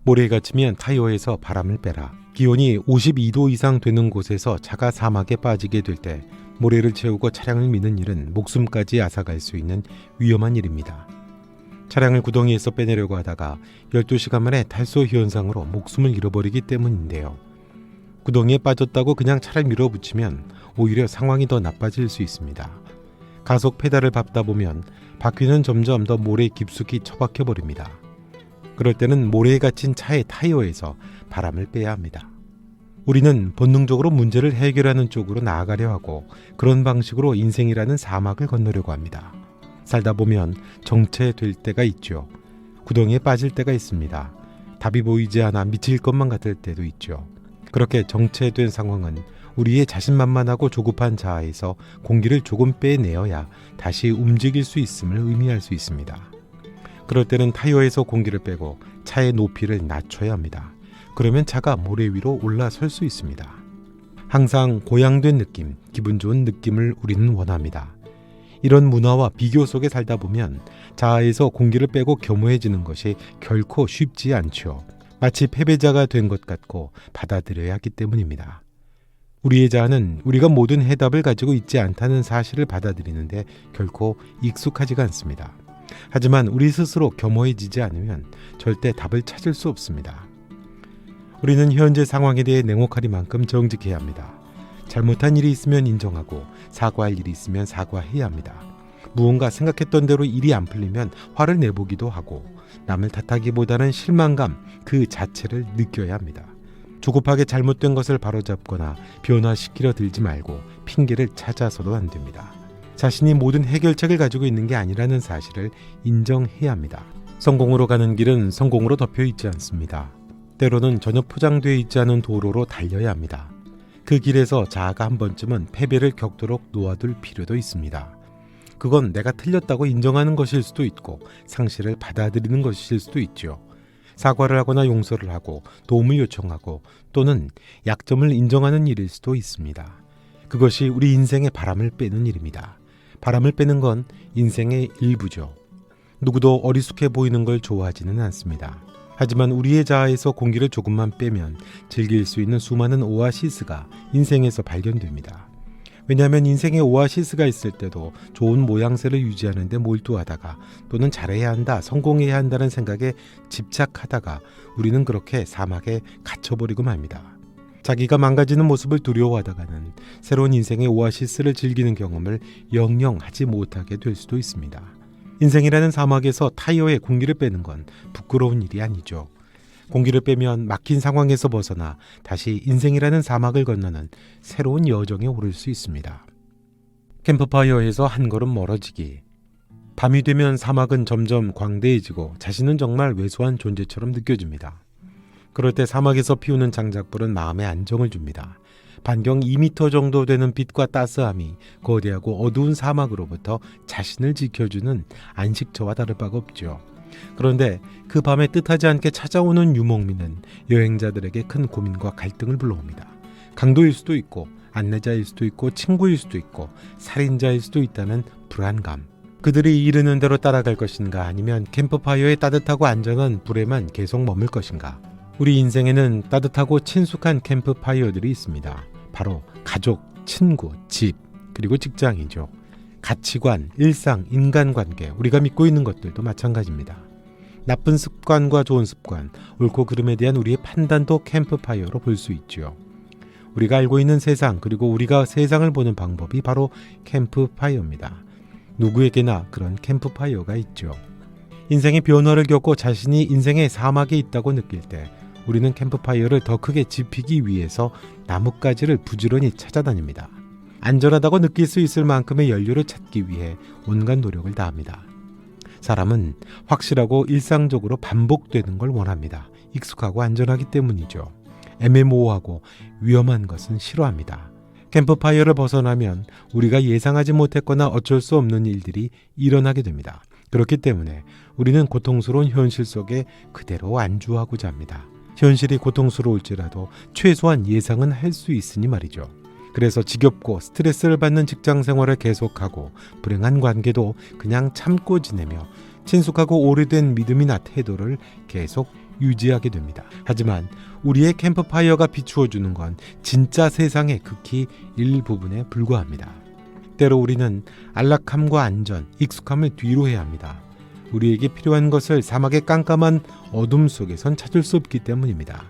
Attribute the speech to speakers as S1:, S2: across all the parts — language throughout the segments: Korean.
S1: 모래에 갇히면 타이어에서 바람을 빼라. 기온이 52도 이상 되는 곳에서 차가 사막에 빠지게 될 때 모래를 채우고 차량을 미는 일은 목숨까지 앗아갈 수 있는 위험한 일입니다. 차량을 구덩이에서 빼내려고 하다가 12시간 만에 탈수 현상으로 목숨을 잃어버리기 때문인데요. 구덩이에 빠졌다고 그냥 차를 밀어붙이면 오히려 상황이 더 나빠질 수 있습니다. 가속 페달을 밟다 보면 바퀴는 점점 더 모래에 깊숙이 처박혀 버립니다. 그럴 때는 모래에 갇힌 차의 타이어에서 바람을 빼야 합니다. 우리는 본능적으로 문제를 해결하는 쪽으로 나아가려 하고 그런 방식으로 인생이라는 사막을 건너려고 합니다. 살다 보면 정체될 때가 있죠. 구덩이에 빠질 때가 있습니다. 답이 보이지 않아 미칠 것만 같을 때도 있죠. 그렇게 정체된 상황은 우리의 자신만만하고 조급한 자아에서 공기를 조금 빼내어야 다시 움직일 수 있음을 의미할 수 있습니다. 그럴 때는 타이어에서 공기를 빼고 차의 높이를 낮춰야 합니다. 그러면 차가 모래 위로 올라설 수 있습니다. 항상 고양된 느낌, 기분 좋은 느낌을 우리는 원합니다. 이런 문화와 비교 속에 살다 보면 자아에서 공기를 빼고 겸허해지는 것이 결코 쉽지 않죠. 마치 패배자가 된 것 같고 받아들여야 하기 때문입니다. 우리의 자아는 우리가 모든 해답을 가지고 있지 않다는 사실을 받아들이는데 결코 익숙하지가 않습니다. 하지만 우리 스스로 겸허해지지 않으면 절대 답을 찾을 수 없습니다. 우리는 현재 상황에 대해 냉혹하리만큼 정직해야 합니다. 잘못한 일이 있으면 인정하고 사과할 일이 있으면 사과해야 합니다. 무언가 생각했던 대로 일이 안 풀리면 화를 내보기도 하고 남을 탓하기보다는 실망감 그 자체를 느껴야 합니다. 조급하게 잘못된 것을 바로잡거나 변화시키려 들지 말고 핑계를 찾아서도 안 됩니다. 자신이 모든 해결책을 가지고 있는 게 아니라는 사실을 인정해야 합니다. 성공으로 가는 길은 성공으로 덮여 있지 않습니다. 때로는 전혀 포장되어 있지 않은 도로로 달려야 합니다. 그 길에서 자아가 한 번쯤은 패배를 겪도록 놓아둘 필요도 있습니다. 그건 내가 틀렸다고 인정하는 것일 수도 있고 상실을 받아들이는 것일 수도 있죠. 사과를 하거나 용서를 하고 도움을 요청하고 또는 약점을 인정하는 일일 수도 있습니다. 그것이 우리 인생의 바람을 빼는 일입니다. 바람을 빼는 건 인생의 일부죠. 누구도 어리숙해 보이는 걸 좋아하지는 않습니다. 하지만 우리의 자아에서 공기를 조금만 빼면 즐길 수 있는 수많은 오아시스가 인생에서 발견됩니다. 왜냐하면 인생에 오아시스가 있을 때도 좋은 모양새를 유지하는 데 몰두하다가 또는 잘해야 한다, 성공해야 한다는 생각에 집착하다가 우리는 그렇게 사막에 갇혀버리고 맙니다. 자기가 망가지는 모습을 두려워하다가는 새로운 인생의 오아시스를 즐기는 경험을 영영 하지 못하게 될 수도 있습니다. 인생이라는 사막에서 타이어에 공기를 빼는 건 부끄러운 일이 아니죠. 공기를 빼면 막힌 상황에서 벗어나 다시 인생이라는 사막을 건너는 새로운 여정에 오를 수 있습니다. 캠프파이어에서 한 걸음 멀어지기. 밤이 되면 사막은 점점 광대해지고 자신은 정말 왜소한 존재처럼 느껴집니다. 그럴 때 사막에서 피우는 장작불은 마음에 안정을 줍니다. 반경 2m 정도 되는 빛과 따스함이 거대하고 어두운 사막으로부터 자신을 지켜주는 안식처와 다를 바가 없죠. 그런데 그 밤에 뜻하지 않게 찾아오는 유목민은 여행자들에게 큰 고민과 갈등을 불러옵니다. 강도일 수도 있고 안내자일 수도 있고 친구일 수도 있고 살인자일 수도 있다는 불안감. 그들이 이르는 대로 따라갈 것인가 아니면 캠프파이어의 따뜻하고 안전한 불에만 계속 머물 것인가. 우리 인생에는 따뜻하고 친숙한 캠프파이어들이 있습니다. 바로 가족, 친구, 집, 그리고 직장이죠. 가치관, 일상, 인간관계, 우리가 믿고 있는 것들도 마찬가지입니다. 나쁜 습관과 좋은 습관, 옳고 그름에 대한 우리의 판단도 캠프파이어로 볼 수 있죠. 우리가 알고 있는 세상, 그리고 우리가 세상을 보는 방법이 바로 캠프파이어입니다. 누구에게나 그런 캠프파이어가 있죠. 인생의 변화를 겪고 자신이 인생의 사막에 있다고 느낄 때 우리는 캠프파이어를 더 크게 지피기 위해서 나뭇가지를 부지런히 찾아다닙니다. 안전하다고 느낄 수 있을 만큼의 연료를 찾기 위해 온갖 노력을 다합니다. 사람은 확실하고 일상적으로 반복되는 걸 원합니다. 익숙하고 안전하기 때문이죠. 애매모호하고 위험한 것은 싫어합니다. 캠프파이어를 벗어나면 우리가 예상하지 못했거나 어쩔 수 없는 일들이 일어나게 됩니다. 그렇기 때문에 우리는 고통스러운 현실 속에 그대로 안주하고자 합니다. 현실이 고통스러울지라도 최소한 예상은 할 수 있으니 말이죠. 그래서 지겹고 스트레스를 받는 직장 생활을 계속하고 불행한 관계도 그냥 참고 지내며 친숙하고 오래된 믿음이나 태도를 계속 유지하게 됩니다. 하지만 우리의 캠프파이어가 비추어주는 건 진짜 세상의 극히 일부분에 불과합니다. 때로 우리는 안락함과 안전, 익숙함을 뒤로 해야 합니다. 우리에게 필요한 것을 사막의 깜깜한 어둠 속에선 찾을 수 없기 때문입니다.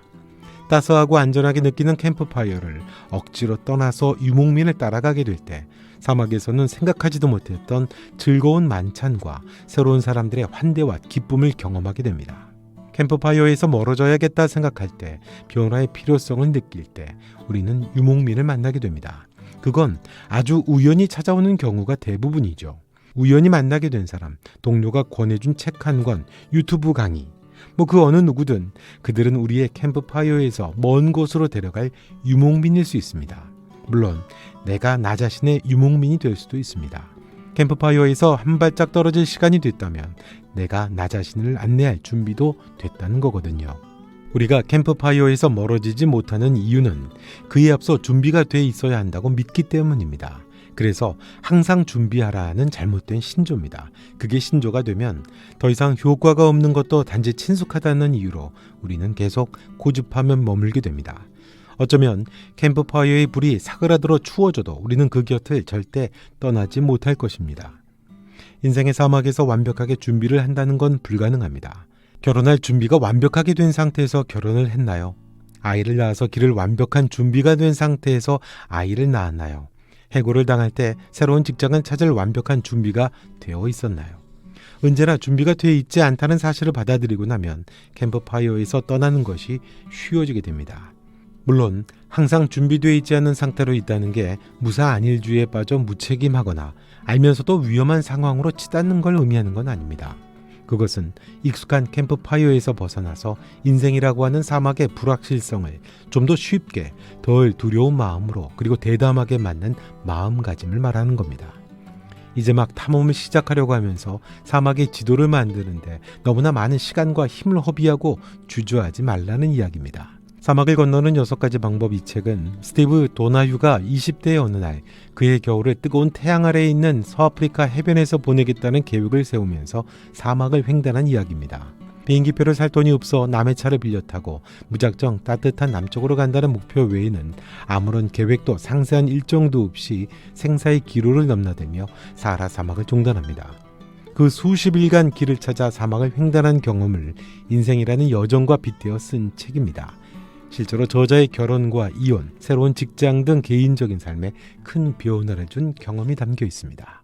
S1: 따스하고 안전하게 느끼는 캠프파이어를 억지로 떠나서 유목민을 따라가게 될 때 사막에서는 생각하지도 못했던 즐거운 만찬과 새로운 사람들의 환대와 기쁨을 경험하게 됩니다. 캠프파이어에서 멀어져야겠다 생각할 때, 변화의 필요성을 느낄 때 우리는 유목민을 만나게 됩니다. 그건 아주 우연히 찾아오는 경우가 대부분이죠. 우연히 만나게 된 사람, 동료가 권해준 책 한 권, 유튜브 강의, 그 어느 누구든 그들은 우리의 캠프파이어에서 먼 곳으로 데려갈 유목민일 수 있습니다. 물론 내가 나 자신의 유목민이 될 수도 있습니다. 캠프파이어에서 한 발짝 떨어질 시간이 됐다면 내가 나 자신을 안내할 준비도 됐다는 거거든요. 우리가 캠프파이어에서 멀어지지 못하는 이유는 그에 앞서 준비가 돼 있어야 한다고 믿기 때문입니다. 그래서 항상 준비하라는 잘못된 신조입니다. 그게 신조가 되면 더 이상 효과가 없는 것도 단지 친숙하다는 이유로 우리는 계속 고집하며 머물게 됩니다. 어쩌면 캠프파이어의 불이 사그라들어 추워져도 우리는 그 곁을 절대 떠나지 못할 것입니다. 인생의 사막에서 완벽하게 준비를 한다는 건 불가능합니다. 결혼할 준비가 완벽하게 된 상태에서 결혼을 했나요? 아이를 낳아서 길을 완벽한 준비가 된 상태에서 아이를 낳았나요? 해고를 당할 때 새로운 직장을 찾을 완벽한 준비가 되어 있었나요? 언제나 준비가 되어 있지 않다는 사실을 받아들이고 나면 캠프파이어에서 떠나는 것이 쉬워지게 됩니다. 물론 항상 준비되어 있지 않은 상태로 있다는 게 무사 안일주의에 빠져 무책임하거나 알면서도 위험한 상황으로 치닫는 걸 의미하는 건 아닙니다. 그것은 익숙한 캠프파이어에서 벗어나서 인생이라고 하는 사막의 불확실성을 좀 더 쉽게, 덜 두려운 마음으로, 그리고 대담하게 맞는 마음가짐을 말하는 겁니다. 이제 막 탐험을 시작하려고 하면서 사막의 지도를 만드는데 너무나 많은 시간과 힘을 허비하고 주저하지 말라는 이야기입니다. 사막을 건너는 6가지 방법, 이 책은 스티브 도나휴가 20대의 어느 날 그의 겨울을 뜨거운 태양 아래에 있는 서아프리카 해변에서 보내겠다는 계획을 세우면서 사막을 횡단한 이야기입니다. 비행기표를 살 돈이 없어 남의 차를 빌려 타고 무작정 따뜻한 남쪽으로 간다는 목표 외에는 아무런 계획도 상세한 일정도 없이 생사의 기로를 넘나들며 사하라 사막을 종단합니다. 그 수십 일간 길을 찾아 사막을 횡단한 경험을 인생이라는 여정과 빗대어 쓴 책입니다. 실제로 저자의 결혼과 이혼, 새로운 직장 등 개인적인 삶에 큰 변화를 준 경험이 담겨 있습니다.